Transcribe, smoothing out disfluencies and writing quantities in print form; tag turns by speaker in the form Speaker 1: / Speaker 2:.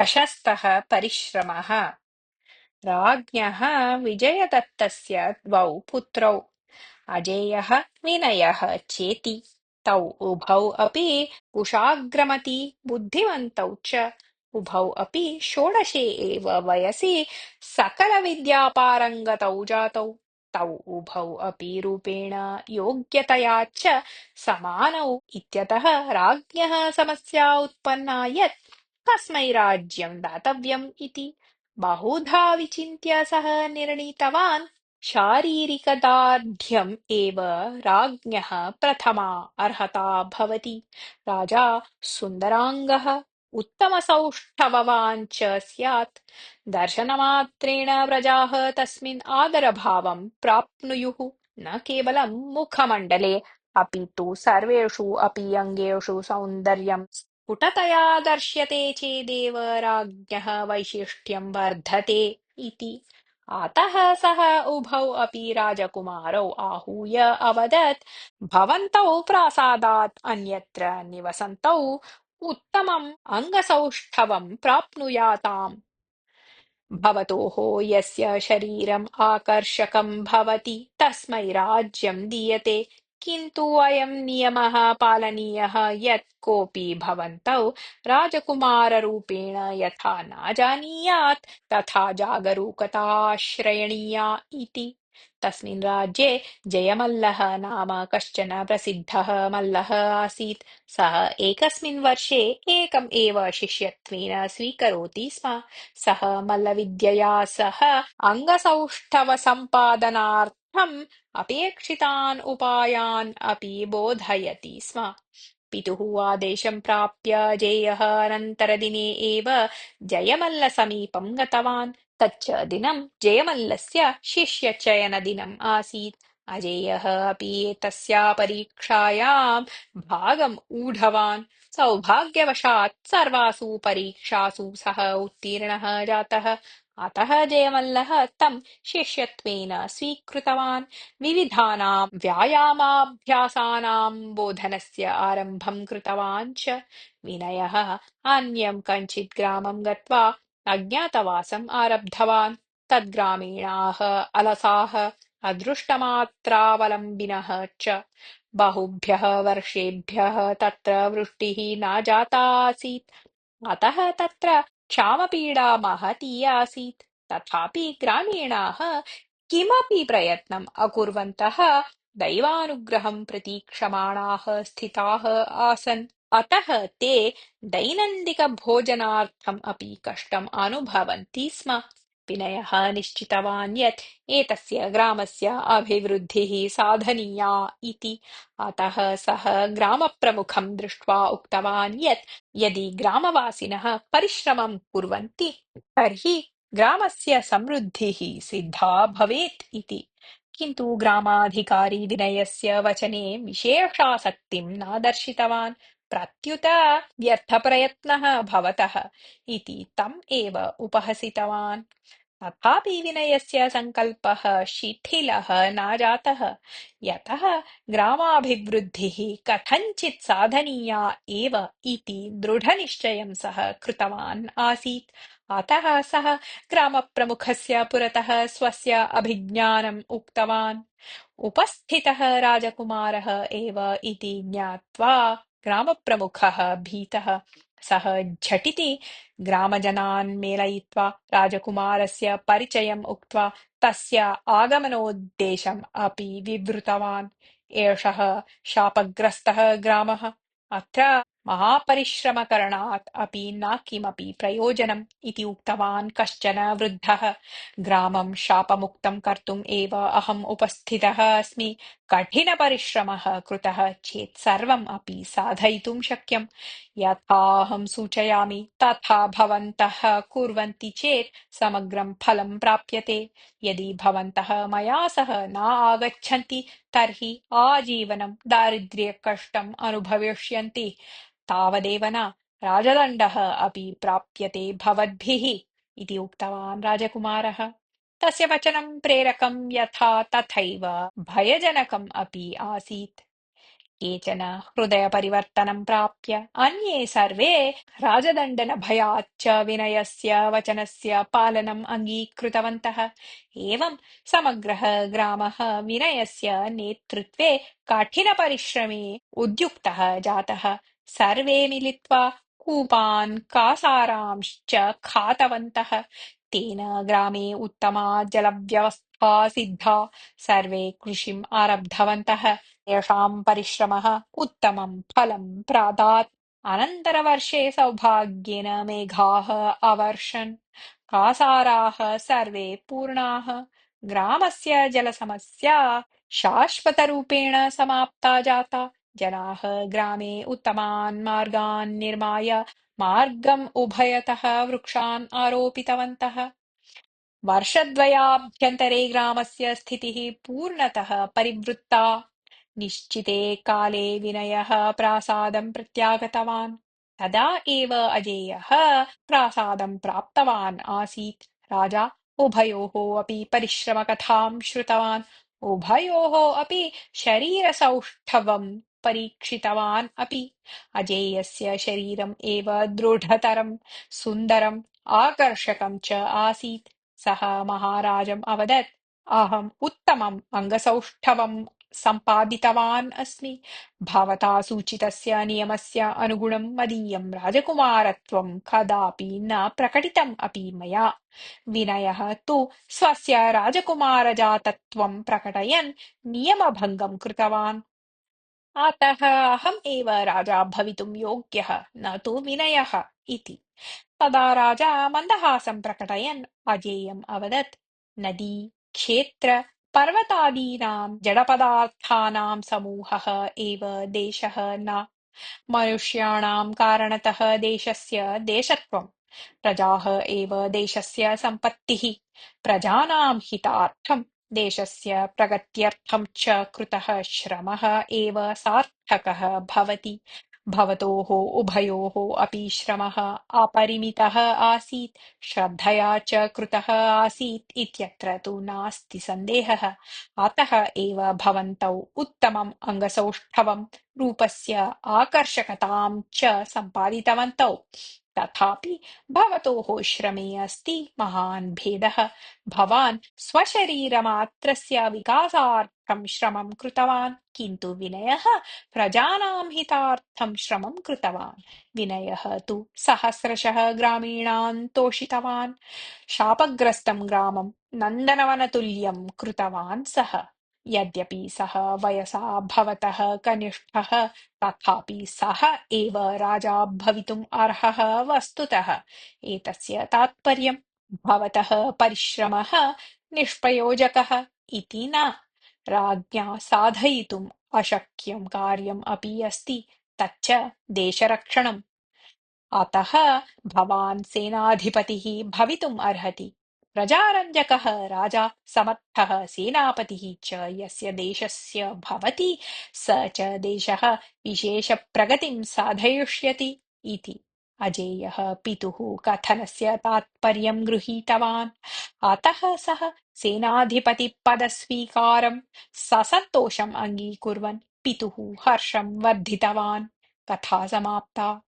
Speaker 1: प्रशस्तः परिश्रमः। राज्ञः विजयदत्तस्य द्वौ पुत्रौ अजेयः विनयः चेति। तौ उभौ अपि कुशाग्रमती बुद्धिमन्तौ च। उभौ अपि षोडशे एव वयसि सकलविद्यापारङ्गतौ जातौ। तौ उभौ अपि रूपेण योग्यतया च समानौ इत्यतः राज्ञः समस्या उत्पन्ना यत् कस्मै राज्यं दातव्यम् इति। बहुधा विचिन्त्य सः निर्णीतवान् शारीरिकदार्ढ्यम् एव राज्ञः प्रथमा अर्हता भवति। राजा सुन्दराङ्गः उत्तमसौष्ठववान् च स्यात्। दर्शनमात्रेण प्रजाः तस्मिन् आदरभावं प्राप्नुयुः। न केवलं मुखमण्डले अपि तु सर्वेषु अपि अङ्गेषु सौन्दर्यं स्फुटतया दर्श्यते चेदेव राज्ञः वैशिष्ट्यं वर्धते इति। अतः सः उभौ अपि राजकुमारौ आहूय अवदत्, भवन्तौ प्रासादात् अन्यत्र निवसन्तौ उत्तमम् अङ्गसौष्ठवं प्राप्नुयाताम्। भवतोः यस्य शरीरम् आकर्षकं भवति तस्मै राज्यं दीयते। किन्तु अयं नियमः पालनीयः यत् कोऽपि भवन्तौ राजकुमाररूपेण यथा न जानीयात् तथा जागरूकता श्रयणीया इति। तस्मिन् राज्ये जयमल्लः नाम कश्चन प्रसिद्धः मल्लः आसीत्। सः एकस्मिन् वर्षे एकम् एव शिष्यत्वेन स्वीकरोति स्म। सः मल्लविद्यया सह अङ्गसौष्ठवसम्पादनार्थम् अपेक्षितान् उपायान् अपि बोधयति स्म। पितुः आदेशं प्राप्य अजेयः अनन्तरदिने एव जयमल्लसमीपं गतवान्। तच्च दिनं जयमल्लस्य शिष्यचयनदिनम् आसीत्। अजेयः अपि एतस्या परीक्षायां भागम् ऊढवान्। सौभाग्यवशात् सर्वासु परीक्षासु सः उत्तीर्णः जातः। अतः जयमल्लः तं शिष्यत्वेन स्वीकृतवान्। विविधानां व्यायामाभ्यासानां बोधनस्य आरम्भं कृतवान् च। विनयः अन्यं कञ्चित् ग्रामं गत्वा अज्ञातवासम् आरब्धवान्। तद्ग्रामीणाः अलसाः अदृष्टमात्रावलम्बिनः च। बहुभ्यः वर्षेभ्यः तत्र वृष्टिः न जाता आसीत्। अतः तत्र क्षामपीडा महती आसीत्। तथापि ग्रामीणाः किमपि प्रयत्नम् अकुर्वन्तः दैवानुग्रहं प्रतीक्षमाणाः स्थिताः आसन्। अतः ते दैनन्दिकभोजनार्थम् अपि कष्टम् अनुभवन्ति स्म। विनयः निश्चितवान् यत् एतस्य ग्रामस्य अभिवृद्धिः साधनीया इति। अतः सः ग्रामप्रमुखं दृष्ट्वा उक्तवान् यत् यदि ग्रामवासिनः परिश्रमं कुर्वन्ति तर्हि ग्रामस्य समृद्धिः सिद्धा भवेत् इति। किन्तु ग्रामाधिकारी विनयस्य वचने विशेषासक्तिं न दर्शितवान्। प्रत्युत व्यर्थप्रयत्नः भवतः इति तम् एव उपहसितवान्। तथापि विनयस्य सङ्कल्पः शिथिलः न जातः। यतः ग्रामाभिवृद्धिः कथञ्चित् साधनीया एव इति दृढनिश्चयं सः कृतवान् आसीत्। अतः सः ग्रामप्रमुखस्य पुरतः स्वस्य अभिज्ञानम् उक्तवान्। उपस्थितः राजकुमारः एव इति ज्ञात्वा ग्रामप्रमुखः भीतः। सः झटिति ग्रामजनान् मेलयित्वा राजकुमारस्य परिचयम् उक्त्वा तस्य आगमनोद्देशम् अपि विवृतवान्। एषः शापग्रस्तः ग्रामः। अत्र महापरिश्रमकरणात् अपि न किमपि प्रयोजनम् इति उक्तवान् कश्चन वृद्धः। ग्रामं शापमुक्तं कर्तुम् एव अहम् उपस्थितः अस्मि। कठिनपरिश्रमः कृतः चेत् सर्वम् अपि साधयितुं शक्यम्। यथाहं सूचयामि तथा भवन्तः कुर्वन्ति चेत् समग्रं फलं प्राप्यते। यदि भवन्तः मया सह न आगच्छन्ति तर्हि आजीवनं दारिद्र्यकष्टम् अनुभविष्यन्ति। तावदेव न राजदण्डः अपि प्राप्यते भवद्भिः इति उक्तवान् राजकुमारः। तस्य वचनं प्रेरकं यथा तथैव भयजनकम् अपि आसीत्। केचन हृदयपरिवर्तनं प्राप्य अन्ये सर्वे राजदण्डनभयाच्च विनयस्य वचनस्य पालनम् अङ्गीकृतवन्तः। एवं समग्रः ग्रामः विनयस्य नेतृत्वे कठिनपरिश्रमे उद्युक्तः जातः। सर्वे मिलित्वा कूपान् कासारांश्च खादवन्तः। तेन ग्रामे उत्तमा जलव्यवस्था सिद्धा। सर्वे कृषिम् आरब्धवन्तः। तेषां परिश्रमः उत्तमं फलं प्रादात्। अनन्तरवर्षे सौभाग्येन मेघाः अवर्षन्। कासाराः सर्वे पूर्णाः। ग्रामस्य जलसमस्या शाश्वतरूपेण समाप्ता जाता। जनाः ग्रामे उत्तमान् मार्गान् निर्माय मार्गम् उभयतः वृक्षान् आरोपितवन्तः। वर्षद्वयाभ्यन्तरे ग्रामस्य स्थितिः पूर्णतः परिवृत्ता। निश्चिते काले विनयः प्रासादं प्रत्यागतवान्। तदा एव अजेयः प्रासादं प्राप्तवान् आसीत्। राजा उभयोः अपि परिश्रमकथां श्रुतवान्। उभयोः अपि शरीरसौष्ठवं परीक्षितवान् अपि। अजेयस्य शरीरम् एव दृढतरं, सुन्दरम्, आकर्षकं च आसीत्। सः महाराजम् अवदत्, अहम् उत्तमम् अङ्गसौष्ठवं सम्पादितवान् अस्मि। भवता सूचितस्य नियमस्य अनुगुणं मदीयं राजकुमारत्वं कदापि न प्रकटितम् अपि मया। विनयः तु स्वस्य राजकुमारजातत्वं प्रकटयन् नियमभङ्गं कृतवान्। अतः अहम् एव राजा भवितुं योग्यः, न तु विनयः इति। तदा राजा मन्दहासं प्रकटयन् अजेयम् अवदत्, नदी, क्षेत्र, पर्वतादीनां जडपदार्थानां समूहः एव देशः न। मनुष्याणां कारणतः देशस्य देशत्वम्। प्रजाः एव देशस्य सम्पत्तिः। प्रजानां हितार्थं देशस्य प्रगत्यर्थं च कृतः श्रमः एव सार्थकः भवति। भवतोः उभयोः अपि श्रमः अपरिमितः आसीत्, श्रद्धया च कृतः आसीत् इत्यत्र तु नास्ति सन्देहः। अतः एव भवन्तौ उत्तमम् अङ्गसौष्ठवं, रूपस्य आकर्षकतां च सम्पादितवन्तौ। तथापि भवतोः श्रमे अस्ति महान् भेदः। भवान् स्वशरीरमात्रस्य विकासार्थं श्रमं कृतवान्, किन्तु विनयः प्रजानां हितार्थं श्रमं कृतवान्। विनयः तु सहस्रशः ग्रामीणान् तोषितवान्। शापग्रस्तं ग्रामं नन्दनवनतुल्यं कृतवान् सः। यद्यपि सः वयसा भवतः कनिष्ठः, तथापि सः एव राजा भवितुम् अर्हः वस्तुतः। एतस्य तात्पर्यम् भवतः परिश्रमः निष्प्रयोजकः इति न। राज्ञा साधयितुम् अशक्यं कार्यम् अपि अस्ति, तच्च देशरक्षणम्। अतः भवान् सेनाधिपतिः भवितुम् अर्हति। प्रजारञ्जकः राजा, समर्थः सेनापतिः च यस्य देशस्य भवति, स च देशः विशेषप्रगतिं साधयिष्यति इति। अजेयः पितुः कथनस्य तात्पर्यं गृहीतवान्। अतः सः सेनाधिपतिपदस्वीकारं ससन्तोषम् अङ्गीकुर्वन् पितुः हर्षं वर्धितवान्। कथा समाप्ता।